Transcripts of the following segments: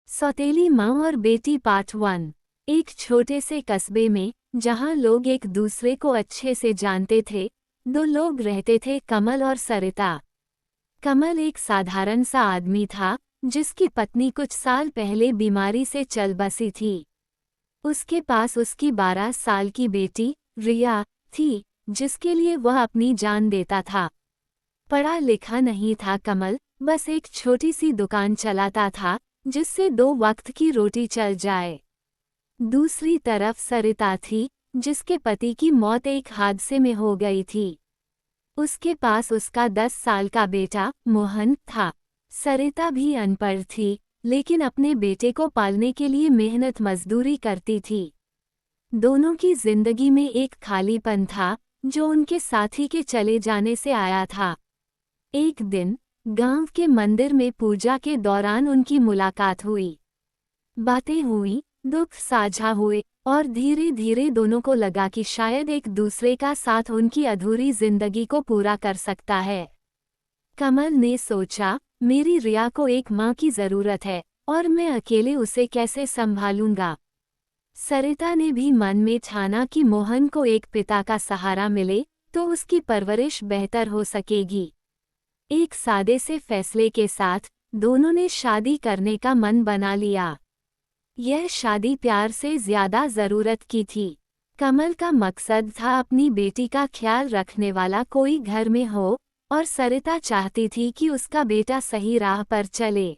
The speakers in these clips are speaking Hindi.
सौतेली माँ और बेटी पार्ट 1। एक छोटे से कस्बे में, जहाँ लोग एक दूसरे को अच्छे से जानते थे, दो लोग रहते थे, कमल और सरिता। कमल एक साधारण सा आदमी था, जिसकी पत्नी कुछ साल पहले बीमारी से चल बसी थी। उसके पास उसकी 12 साल की बेटी रिया थी, जिसके लिए वह अपनी जान देता था। पढ़ा लिखा नहीं था कमल, बस एक छोटी सी दुकान चलाता था, जिससे 2 वक्त की रोटी चल जाए। दूसरी तरफ सरिता थी, जिसके पति की मौत एक हादसे में हो गई थी। उसके पास उसका 10 साल का बेटा मोहन था। सरिता भी अनपढ़ थी, लेकिन अपने बेटे को पालने के लिए मेहनत मजदूरी करती थी। दोनों की जिंदगी में एक खालीपन था, जो उनके साथी के चले जाने से आया था। एक दिन गांव के मंदिर में पूजा के दौरान उनकी मुलाकात हुई। बातें हुई, दुख साझा हुए, और धीरे धीरे दोनों को लगा कि शायद एक दूसरे का साथ उनकी अधूरी जिंदगी को पूरा कर सकता है। कमल ने सोचा, मेरी रिया को एक माँ की जरूरत है, और मैं अकेले उसे कैसे संभालूंगा। सरिता ने भी मन में ठाना कि मोहन को एक पिता का सहारा मिले, तो उसकी परवरिश बेहतर हो सकेगी। एक सादे से फैसले के साथ दोनों ने शादी करने का मन बना लिया। यह शादी प्यार से ज्यादा जरूरत की थी। कमल का मकसद था अपनी बेटी का ख्याल रखने वाला कोई घर में हो, और सरिता चाहती थी कि उसका बेटा सही राह पर चले।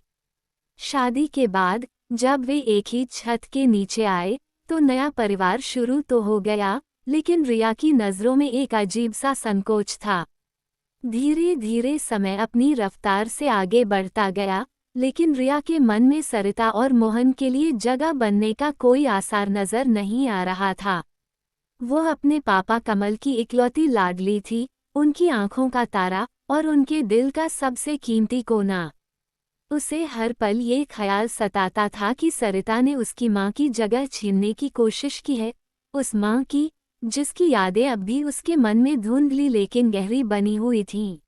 शादी के बाद जब वे एक ही छत के नीचे आए, तो नया परिवार शुरू तो हो गया, लेकिन रिया की नज़रों में एक अजीब सा संकोच था। धीरे धीरे समय अपनी रफ्तार से आगे बढ़ता गया, लेकिन रिया के मन में सरिता और मोहन के लिए जगह बनने का कोई आसार नजर नहीं आ रहा था। वो अपने पापा कमल की इकलौती लाडली थी, उनकी आंखों का तारा और उनके दिल का सबसे कीमती कोना। उसे हर पल ये ख्याल सताता था कि सरिता ने उसकी माँ की जगह छीनने की कोशिश की है, उस माँ की जिसकी यादें अब भी उसके मन में धुंधली लेकिन गहरी बनी हुई थीं।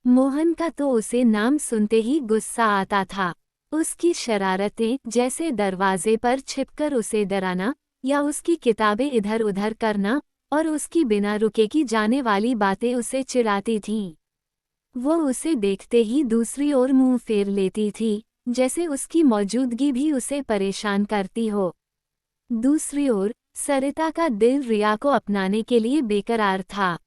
मोहन का तो उसे नाम सुनते ही गुस्सा आता था। उसकी शरारतें, जैसे दरवाजे पर छिपकर उसे डराना, या उसकी किताबें इधर उधर करना, और उसकी बिना रुके की जाने वाली बातें उसे चिढ़ाती थीं। वो उसे देखते ही दूसरी ओर मुंह फेर लेती थी, जैसे उसकी मौजूदगी भी उसे परेशान करती हो। दूसरी ओर सरिता का दिल रिया को अपनाने के लिए बेकरार था।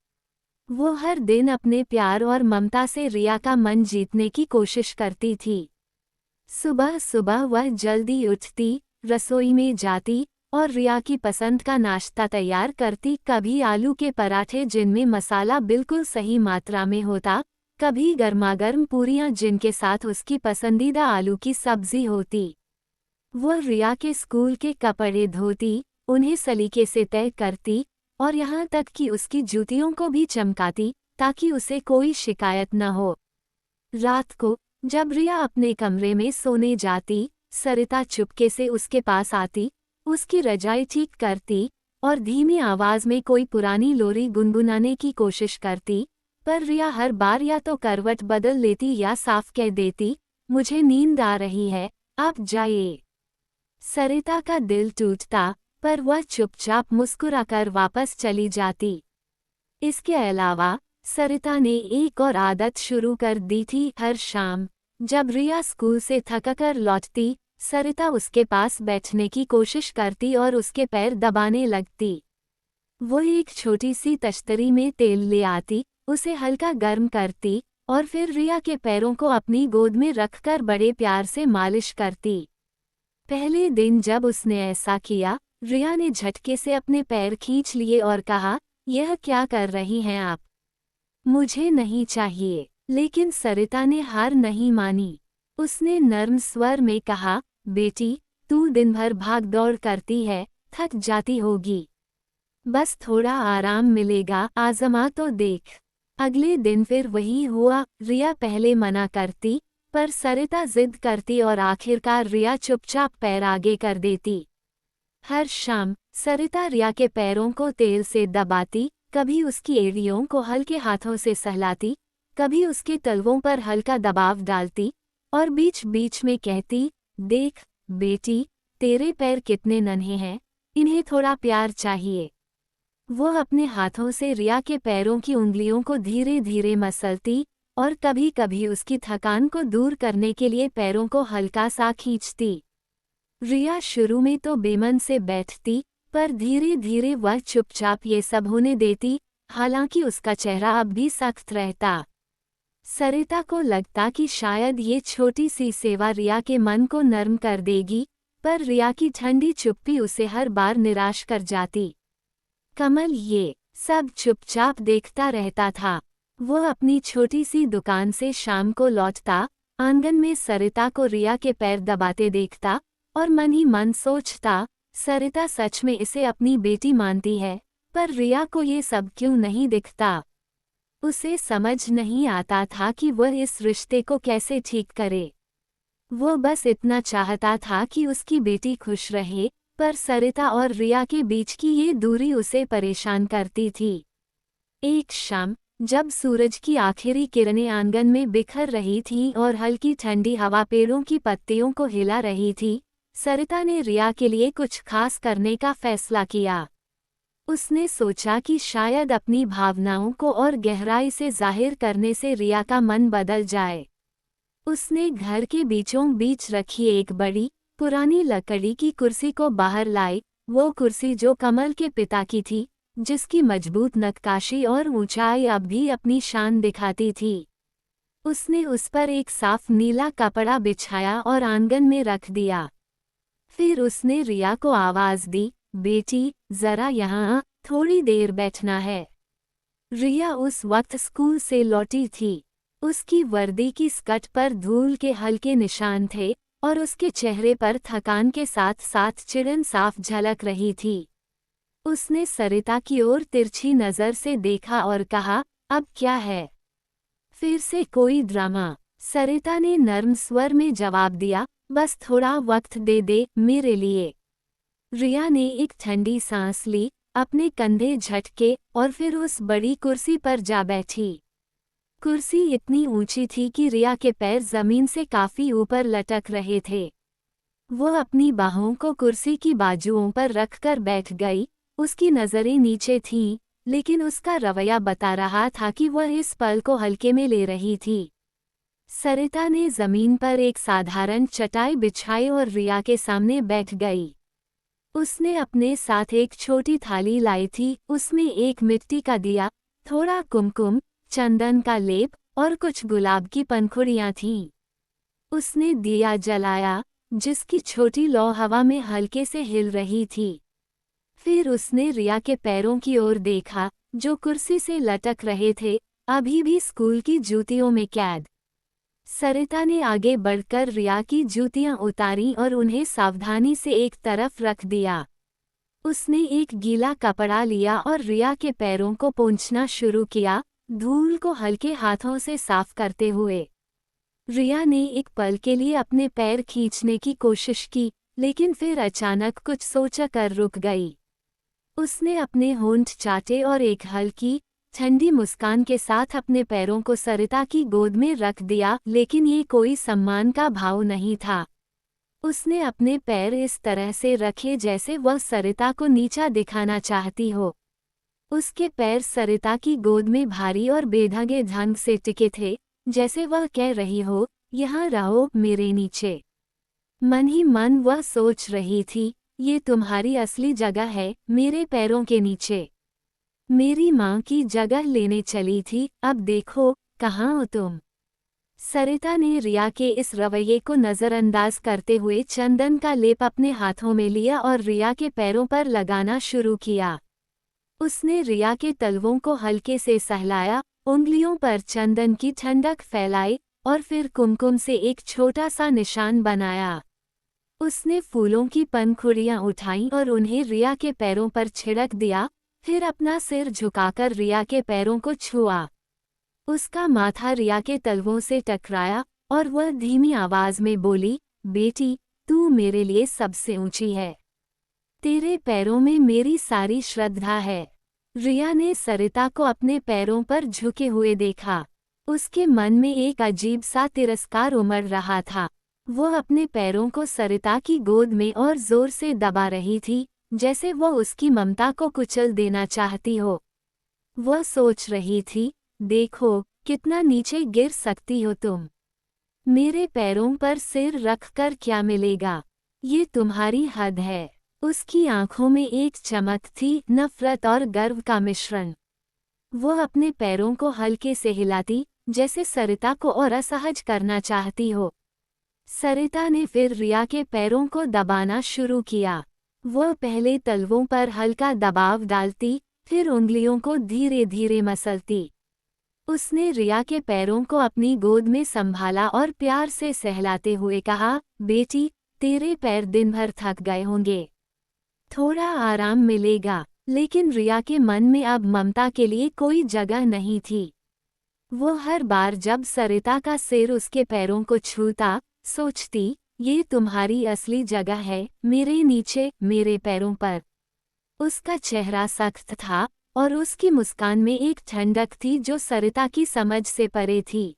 वो हर दिन अपने प्यार और ममता से रिया का मन जीतने की कोशिश करती थी। सुबह सुबह वह जल्दी उठती, रसोई में जाती, और रिया की पसंद का नाश्ता तैयार करती। कभी आलू के पराठे जिनमें मसाला बिल्कुल सही मात्रा में होता, कभी गर्मागर्म पूरियां जिनके साथ उसकी पसंदीदा आलू की सब्जी होती। वो रिया के स्कूल के कपड़े धोती, उन्हें सलीके से तय करती, और यहाँ तक कि उसकी जूतियों को भी चमकाती, ताकि उसे कोई शिकायत न हो। रात को जब रिया अपने कमरे में सोने जाती, सरिता चुपके से उसके पास आती, उसकी रजाई ठीक करती, और धीमी आवाज में कोई पुरानी लोरी गुनगुनाने की कोशिश करती, पर रिया हर बार या तो करवट बदल लेती या साफ कह देती, मुझे नींद आ रही है, आप जाइए। सरिता का दिल टूटता, पर वह चुपचाप मुस्कुराकर वापस चली जाती। इसके अलावा सरिता ने एक और आदत शुरू कर दी थी। हर शाम जब रिया स्कूल से थककर लौटती, सरिता उसके पास बैठने की कोशिश करती और उसके पैर दबाने लगती। वो एक छोटी सी तश्तरी में तेल ले आती, उसे हल्का गर्म करती, और फिर रिया के पैरों को अपनी गोद में रखकर बड़े प्यार से मालिश करती। पहले दिन जब उसने ऐसा किया, रिया ने झटके से अपने पैर खींच लिए और कहा, यह क्या कर रही हैं आप? मुझे नहीं चाहिए। लेकिन सरिता ने हार नहीं मानी। उसने नर्म स्वर में कहा, बेटी, तू दिन भर भाग दौड़ करती है, थक जाती होगी। बस थोड़ा आराम मिलेगा, आजमा तो देख। अगले दिन फिर वही हुआ। रिया पहले मना करती, पर सरिता जिद करती और आखिरकार रिया चुपचाप पैर आगे कर देती। हर शाम सरिता रिया के पैरों को तेल से दबाती, कभी उसकी एड़ियों को हल्के हाथों से सहलाती, कभी उसके तलवों पर हल्का दबाव डालती, और बीच बीच में कहती, देख, बेटी, तेरे पैर कितने नन्हे हैं, इन्हें थोड़ा प्यार चाहिए। वो अपने हाथों से रिया के पैरों की उंगलियों को धीरे धीरे मसलती और कभी कभी उसकी थकान को दूर करने के लिए पैरों को हल्का सा खींचती। रिया शुरू में तो बेमन से बैठती, पर धीरे धीरे वह चुपचाप ये सब होने देती, हालांकि उसका चेहरा अब भी सख्त रहता। सरिता को लगता कि शायद ये छोटी सी सेवा रिया के मन को नर्म कर देगी, पर रिया की ठंडी चुप्पी उसे हर बार निराश कर जाती। कमल ये सब चुपचाप देखता रहता था। वो अपनी छोटी सी दुकान से शाम को लौटता, आंगन में सरिता को रिया के पैर दबाते देखता और मन ही मन सोचता, सरिता सच में इसे अपनी बेटी मानती है, पर रिया को ये सब क्यों नहीं दिखता। उसे समझ नहीं आता था कि वह इस रिश्ते को कैसे ठीक करे। वो बस इतना चाहता था कि उसकी बेटी खुश रहे, पर सरिता और रिया के बीच की ये दूरी उसे परेशान करती थी। एक शाम, जब सूरज की आखिरी किरणें आंगन में बिखर रही थीं और हल्की ठंडी हवा पेड़ों की पत्तियों को हिला रही थी, सरिता ने रिया के लिए कुछ खास करने का फैसला किया। उसने सोचा कि शायद अपनी भावनाओं को और गहराई से जाहिर करने से रिया का मन बदल जाए। उसने घर के बीचों बीच रखी एक बड़ी पुरानी लकड़ी की कुर्सी को बाहर लाई, वो कुर्सी जो कमल के पिता की थी, जिसकी मजबूत नक्काशी और ऊंचाई अब भी अपनी शान दिखाती थी। उसने उस पर एक साफ नीला कपड़ा बिछाया और आंगन में रख दिया। फिर उसने रिया को आवाज दी, बेटी, जरा यहाँ थोड़ी देर बैठना है। रिया उस वक्त स्कूल से लौटी थी। उसकी वर्दी की स्कर्ट पर धूल के हल्के निशान थे और उसके चेहरे पर थकान के साथ साथ चिढ़न साफ झलक रही थी। उसने सरिता की ओर तिरछी नजर से देखा और कहा, अब क्या है? फिर से कोई ड्रामा? सरिता ने नर्म स्वर में जवाब दिया, बस थोड़ा वक्त दे दे मेरे लिए। रिया ने एक ठंडी सांस ली, अपने कंधे झटके और फिर उस बड़ी कुर्सी पर जा बैठी। कुर्सी इतनी ऊंची थी कि रिया के पैर जमीन से काफी ऊपर लटक रहे थे। वो अपनी बाहों को कुर्सी की बाजुओं पर रखकर बैठ गई। उसकी नजरें नीचे थीं, लेकिन उसका रवैया बता रहा था कि वह इस पल को हल्के में ले रही थी। सरिता ने जमीन पर एक साधारण चटाई बिछाई और रिया के सामने बैठ गई। उसने अपने साथ एक छोटी थाली लाई थी, उसमें एक मिट्टी का दिया, थोड़ा कुमकुम, चंदन का लेप और कुछ गुलाब की पंखुड़ियां थीं। उसने दिया जलाया, जिसकी छोटी लौ हवा में हल्के से हिल रही थी। फिर उसने रिया के पैरों की ओर देखा, जो कुर्सी से लटक रहे थे, अभी भी स्कूल की जूतियों में कैद। सरिता ने आगे बढ़कर रिया की जूतियां उतारी और उन्हें सावधानी से एक तरफ रख दिया। उसने एक गीला कपड़ा लिया और रिया के पैरों को पोंछना शुरू किया, धूल को हल्के हाथों से साफ करते हुए। रिया ने एक पल के लिए अपने पैर खींचने की कोशिश की, लेकिन फिर अचानक कुछ सोचकर रुक गई। उसने अपने होंठ चाटे और एक हल्की, ठंडी मुस्कान के साथ अपने पैरों को सरिता की गोद में रख दिया, लेकिन ये कोई सम्मान का भाव नहीं था। उसने अपने पैर इस तरह से रखे जैसे वह सरिता को नीचा दिखाना चाहती हो। उसके पैर सरिता की गोद में भारी और बेढंगे ढंग से टिके थे, जैसे वह कह रही हो, यहाँ रहो मेरे नीचे। मन ही मन वह सोच रही थी, ये तुम्हारी असली जगह है, मेरे पैरों के नीचे। मेरी माँ की जगह लेने चली थी, अब देखो कहाँ हो तुम। सरिता ने रिया के इस रवैये को नज़रअंदाज करते हुए चंदन का लेप अपने हाथों में लिया और रिया के पैरों पर लगाना शुरू किया। उसने रिया के तलवों को हल्के से सहलाया, उंगलियों पर चंदन की ठंडक फैलाई और फिर कुमकुम से एक छोटा सा निशान बनाया। उसने फूलों की पंखुड़ियां उठाईं और उन्हें रिया के पैरों पर छिड़क दिया, फिर अपना सिर झुकाकर रिया के पैरों को छुआ। उसका माथा रिया के तलवों से टकराया और वह धीमी आवाज में बोली, बेटी, तू मेरे लिए सबसे ऊंची है। तेरे पैरों में मेरी सारी श्रद्धा है। रिया ने सरिता को अपने पैरों पर झुके हुए देखा। उसके मन में एक अजीब सा तिरस्कार उमड़ रहा था। वो अपने पैरों को सरिता की गोद में और जोर से दबा रही थी, जैसे वो उसकी ममता को कुचल देना चाहती हो। वह सोच रही थी, देखो कितना नीचे गिर सकती हो तुम। मेरे पैरों पर सिर रखकर क्या मिलेगा? ये तुम्हारी हद है। उसकी आंखों में एक चमक थी, नफरत और गर्व का मिश्रण। वो अपने पैरों को हल्के से हिलाती, जैसे सरिता को और असहज करना चाहती हो। सरिता ने फिर रिया के पैरों को दबाना शुरू किया। वह पहले तलवों पर हल्का दबाव डालती, फिर उंगलियों को धीरे धीरे मसलती। उसने रिया के पैरों को अपनी गोद में संभाला और प्यार से सहलाते हुए कहा, बेटी, तेरे पैर दिन भर थक गए होंगे। थोड़ा आराम मिलेगा। लेकिन रिया के मन में अब ममता के लिए कोई जगह नहीं थी। वो हर बार जब सरिता का सिर उसके पैरों को छूता, सोचती, ये तुम्हारी असली जगह है, मेरे नीचे, मेरे पैरों पर। उसका चेहरा सख्त था और उसकी मुस्कान में एक ठंडक थी जो सरिता की समझ से परे थी।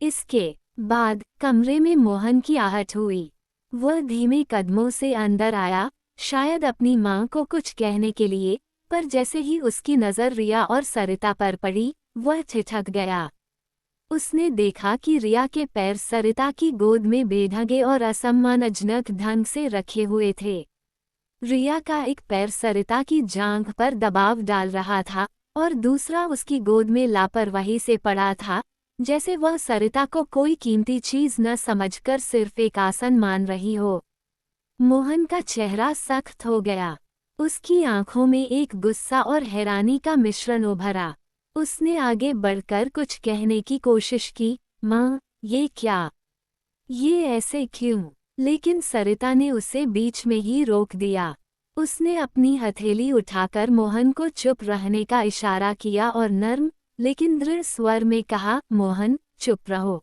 इसके बाद कमरे में मोहन की आहट हुई। वह धीमे कदमों से अंदर आया, शायद अपनी मां को कुछ कहने के लिए, पर जैसे ही उसकी नज़र रिया और सरिता पर पड़ी, वह ठिठक गया। उसने देखा कि रिया के पैर सरिता की गोद में बेढंगे और असम्मानजनक ढंग से रखे हुए थे। रिया का एक पैर सरिता की जांघ पर दबाव डाल रहा था और दूसरा उसकी गोद में लापरवाही से पड़ा था, जैसे वह सरिता को कोई कीमती चीज न समझकर सिर्फ एक आसन मान रही हो। मोहन का चेहरा सख्त हो गया। उसकी आंखों में एक गुस्सा और हैरानी का मिश्रण उभरा। उसने आगे बढ़कर कुछ कहने की कोशिश की, माँ, ये क्या? ये ऐसे क्यों? लेकिन सरिता ने उसे बीच में ही रोक दिया। उसने अपनी हथेली उठाकर मोहन को चुप रहने का इशारा किया और नर्म लेकिन दृढ़ स्वर में कहा, मोहन, चुप रहो।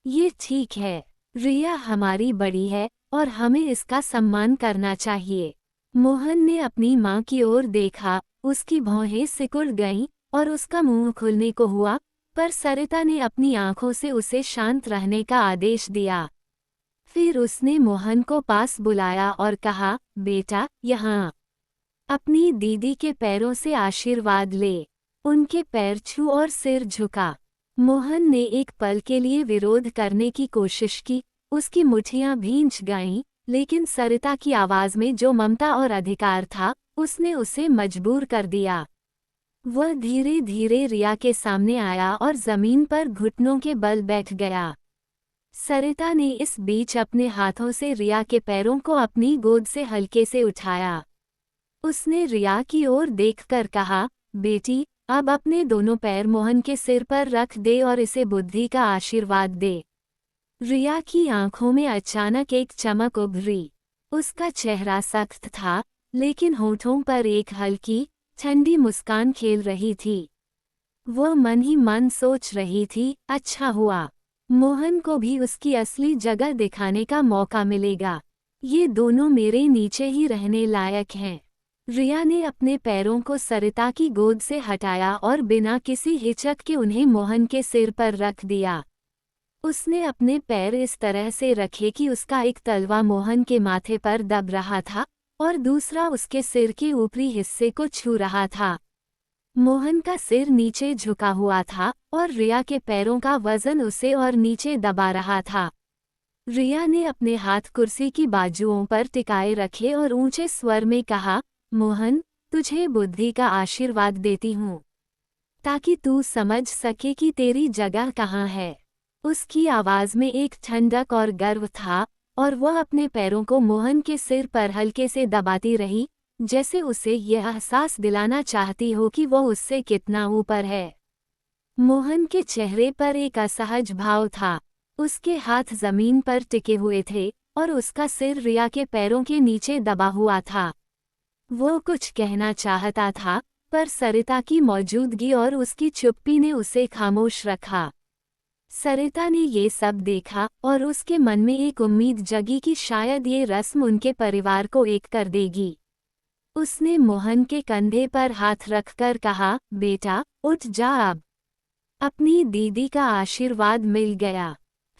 ये ठीक है। रिया हमारी बड़ी है और हमें इसका सम्मान करना चाहिए। मोहन ने अपनी माँ की ओर देखा, उसकी भौहें सिकुड़ गईं और उसका मुंह खुलने को हुआ, पर सरिता ने अपनी आंखों से उसे शांत रहने का आदेश दिया। फिर उसने मोहन को पास बुलाया और कहा, बेटा, यहाँ अपनी दीदी के पैरों से आशीर्वाद ले। उनके पैर छू और सिर झुका। मोहन ने एक पल के लिए विरोध करने की कोशिश की, उसकी मुट्ठियां भींच गईं, लेकिन सरिता की आवाज में जो ममता और अधिकार था, उसने उसे मजबूर कर दिया। वह धीरे धीरे रिया के सामने आया और जमीन पर घुटनों के बल बैठ गया। सरिता ने इस बीच अपने हाथों से रिया के पैरों को अपनी गोद से हल्के से उठाया। उसने रिया की ओर देखकर कहा, बेटी, अब अपने दोनों पैर मोहन के सिर पर रख दे और इसे बुद्धि का आशीर्वाद दे। रिया की आंखों में अचानक एक चमक उभरी। उसका चेहरा सख्त था, लेकिन होठों पर एक हल्की, ठंडी मुस्कान खेल रही थी। वह मन ही मन सोच रही थी, अच्छा हुआ, मोहन को भी उसकी असली जगह दिखाने का मौका मिलेगा। ये दोनों मेरे नीचे ही रहने लायक हैं। रिया ने अपने पैरों को सरिता की गोद से हटाया और बिना किसी हिचक के उन्हें मोहन के सिर पर रख दिया। उसने अपने पैर इस तरह से रखे कि उसका एक तलवा मोहन के माथे पर दब रहा था और दूसरा उसके सिर के ऊपरी हिस्से को छू रहा था। मोहन का सिर नीचे झुका हुआ था और रिया के पैरों का वजन उसे और नीचे दबा रहा था। रिया ने अपने हाथ कुर्सी की बाजुओं पर टिकाए रखे और ऊंचे स्वर में कहा, मोहन, तुझे बुद्धि का आशीर्वाद देती हूँ, ताकि तू समझ सके कि तेरी जगह कहाँ है। उसकी आवाज में एक ठंडक और गर्व था और वह अपने पैरों को मोहन के सिर पर हल्के से दबाती रही, जैसे उसे यह एहसास दिलाना चाहती हो कि वह उससे कितना ऊपर है। मोहन के चेहरे पर एक असहज भाव था। उसके हाथ जमीन पर टिके हुए थे और उसका सिर रिया के पैरों के नीचे दबा हुआ था। वो कुछ कहना चाहता था, पर सरिता की मौजूदगी और उसकी चुप्पी ने उसे खामोश रखा। सरिता ने ये सब देखा और उसके मन में एक उम्मीद जगी कि शायद ये रस्म उनके परिवार को एक कर देगी। उसने मोहन के कंधे पर हाथ रखकर कहा, बेटा, उठ जा अब। अपनी दीदी का आशीर्वाद मिल गया।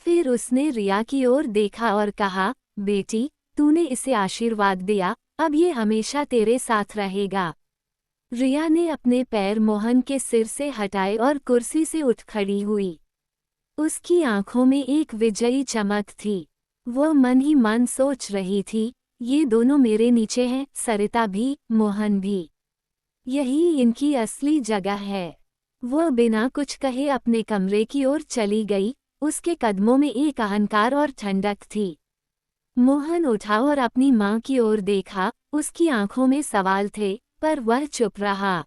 फिर उसने रिया की ओर देखा और कहा, बेटी, तूने इसे आशीर्वाद दिया, अब ये हमेशा तेरे साथ रहेगा। रिया ने अपने पैर मोहन के सिर से हटाए और कुर्सी से उठ खड़ी हुई। उसकी आंखों में एक विजयी चमक थी। वो मन ही मन सोच रही थी, ये दोनों मेरे नीचे हैं, सरिता भी, मोहन भी। यही इनकी असली जगह है। वो बिना कुछ कहे अपने कमरे की ओर चली गई। उसके कदमों में एक अहंकार और ठंडक थी। मोहन उठा और अपनी माँ की ओर देखा। उसकी आंखों में सवाल थे, पर वह चुप रहा।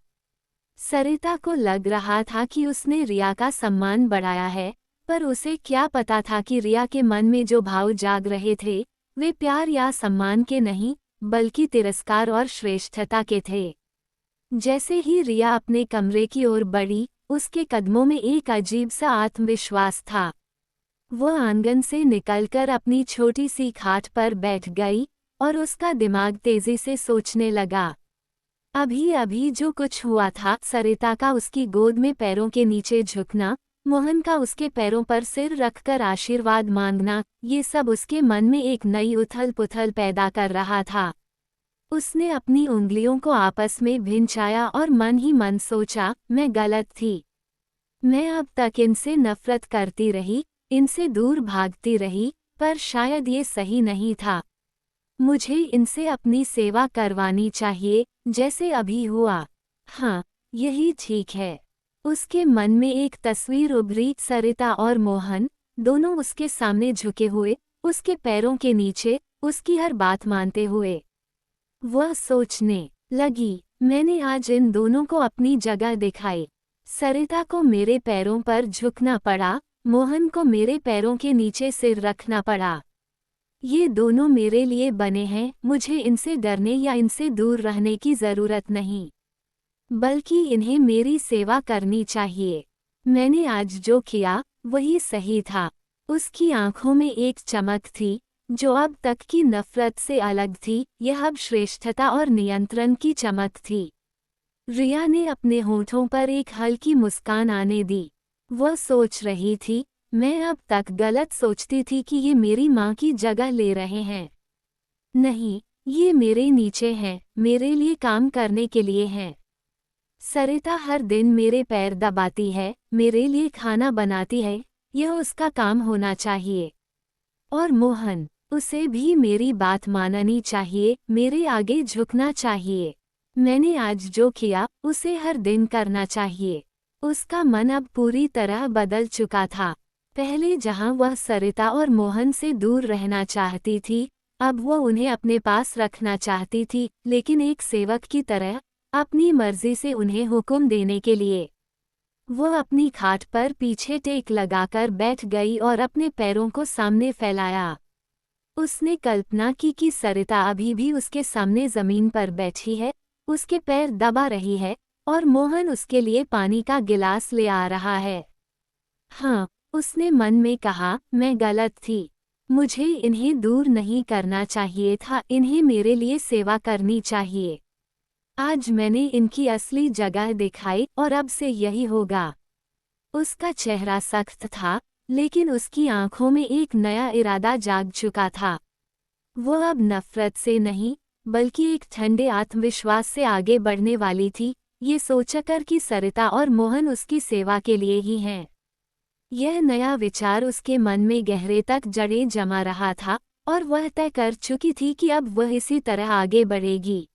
सरिता को लग रहा था कि उसने रिया का सम्मान बढ़ाया है, पर उसे क्या पता था कि रिया के मन में जो भाव जाग रहे थे, वे प्यार या सम्मान के नहीं, बल्कि तिरस्कार और श्रेष्ठता के थे। जैसे ही रिया अपने कमरे की ओर बढ़ी, उसके कदमों में एक अजीब सा आत्मविश्वास था। वह आंगन से निकलकर अपनी छोटी सी खाट पर बैठ गई और उसका दिमाग तेजी से सोचने लगा। अभी अभी जो कुछ हुआ था, सरिता का उसकी गोद में पैरों के नीचे झुकना, मोहन का उसके पैरों पर सिर रखकर आशीर्वाद मांगना, ये सब उसके मन में एक नई उथल पुथल पैदा कर रहा था। उसने अपनी उंगलियों को आपस में भिंचाया और मन ही मन सोचा, मैं गलत थी। मैं अब तक इनसे नफरत करती रही, इनसे दूर भागती रही, पर शायद ये सही नहीं था। मुझे इनसे अपनी सेवा करवानी चाहिए, जैसे अभी हुआ। हाँ, यही ठीक है। उसके मन में एक तस्वीर उभरी, सरिता और मोहन, दोनों उसके सामने झुके हुए, उसके पैरों के नीचे, उसकी हर बात मानते हुए। वह सोचने लगी, मैंने आज इन दोनों को अपनी जगह दिखाई। सरिता को मेरे पैरों पर झुकना पड़ा, मोहन को मेरे पैरों के नीचे सिर रखना पड़ा। ये दोनों मेरे लिए बने हैं, मुझे इनसे डरने या इनसे दूर रहने की ज़रूरत नहीं, बल्कि इन्हें मेरी सेवा करनी चाहिए। मैंने आज जो किया, वही सही था। उसकी आंखों में एक चमक थी, जो अब तक की नफरत से अलग थी, यह अब श्रेष्ठता और नियंत्रण की चमक थी। रिया ने अपने होठों पर एक हल्की मुस्कान आने दी। वह सोच रही थी, मैं अब तक गलत सोचती थी कि ये मेरी माँ की जगह ले रहे हैं। नहीं, ये मेरे नीचे हैं, मेरे लिए काम करने के लिए हैं। सरिता हर दिन मेरे पैर दबाती है, मेरे लिए खाना बनाती है, यह उसका काम होना चाहिए। और मोहन, उसे भी मेरी बात माननी चाहिए, मेरे आगे झुकना चाहिए। मैंने आज जो किया, उसे हर दिन करना चाहिए। उसका मन अब पूरी तरह बदल चुका था। पहले जहां वह सरिता और मोहन से दूर रहना चाहती थी, अब वह उन्हें अपने पास रखना चाहती थी, लेकिन एक सेवक की तरह, अपनी मर्जी से उन्हें हुक्म देने के लिए। वह अपनी खाट पर पीछे टेक लगाकर बैठ गई और अपने पैरों को सामने फैलाया। उसने कल्पना की कि सरिता अभी भी उसके सामने जमीन पर बैठी है, उसके पैर दबा रही है, और मोहन उसके लिए पानी का गिलास ले आ रहा है। हाँ, उसने मन में कहा, मैं गलत थी। मुझे इन्हें दूर नहीं करना चाहिए था, इन्हें मेरे लिए सेवा करनी चाहिए। आज मैंने इनकी असली जगह दिखाई और अब से यही होगा। उसका चेहरा सख्त था, लेकिन उसकी आंखों में एक नया इरादा जाग चुका था। वो अब नफरत से नहीं, बल्कि एक ठंडे आत्मविश्वास से आगे बढ़ने वाली थी, ये सोचकर कि सरिता और मोहन उसकी सेवा के लिए ही हैं। यह नया विचार उसके मन में गहरे तक जड़ें जमा रहा था, और वह तय कर चुकी थी कि अब वह इसी तरह आगे बढ़ेगी।